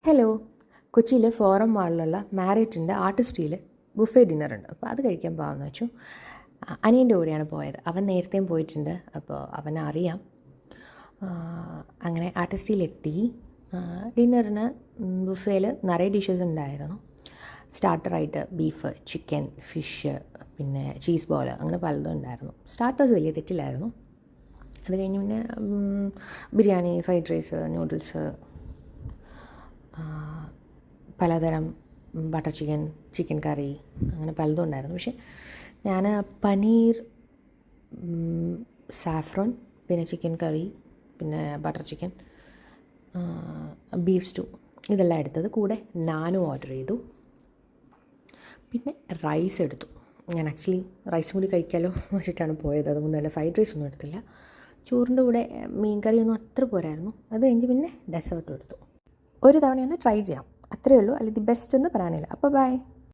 Hello, കൊച്ചിയിലെ forum മാളിലുള്ള മാരിയറ്റിൻ്റെ ആർട്ടിസ്റ്റിയിൽ buffet ഡിന്നറുണ്ട്. അപ്പോൾ അത് കഴിക്കാൻ പോകാമെന്ന് വെച്ചു. അനിയൻ്റെ കൂടെയാണ് പോയത്. അവൻ നേരത്തെയും പോയിട്ടുണ്ട്, അപ്പോൾ അവനറിയാം. അങ്ങനെ ആർട്ടിസ്റ്റിയിലെത്തി. ഡിന്നറിന് ബുഫേയിൽ നിറയെ ഡിഷസ് ഉണ്ടായിരുന്നു. സ്റ്റാർട്ടറായിട്ട് ബീഫ്, ചിക്കൻ, ഫിഷ്, പിന്നെ ചീസ് ബോൾ, അങ്ങനെ പലതും ഉണ്ടായിരുന്നു. സ്റ്റാർട്ടേഴ്സ് വലിയ തെറ്റില്ലായിരുന്നു. അത് കഴിഞ്ഞ് പിന്നെ ബിരിയാണി, ഫ്രൈഡ് റൈസ്, നൂഡിൽസ്, പലതരം ബട്ടർ ചിക്കൻ, ചിക്കൻ കറി, അങ്ങനെ പലതും ഉണ്ടായിരുന്നു. പക്ഷേ ഞാൻ പനീർ, സാഫ്രോൺ, പിന്നെ ചിക്കൻ കറി, പിന്നെ ബട്ടർ ചിക്കൻ, ബീഫ് സ്റ്റൂ, ഇതെല്ലാം എടുത്തത്. കൂടെ നാനും ഓർഡർ ചെയ്തു. പിന്നെ റൈസ് എടുത്തു. ഞാൻ ആക്ച്വലി റൈസും കൂടി കഴിക്കാമല്ലോ വെച്ചിട്ടാണ് പോയത്. അതുകൊണ്ട് തന്നെ ഫ്രൈഡ് റൈസ് ഒന്നും എടുത്തില്ല. ചോറിൻ്റെ കൂടെ മീൻ കറിയൊന്നും അത്ര പോരായിരുന്നു. അത് കഴിഞ്ഞ് പിന്നെ ഡെസേർട്ടും എടുത്തു. ഒരു തവണയൊന്ന് ട്രൈ ചെയ്യാം, അത്രയേ ഉള്ളൂ. അല്ലെങ്കിൽ ബെസ്റ്റ് എന്ന് പറയാനില്ല. അപ്പോൾ ബൈ.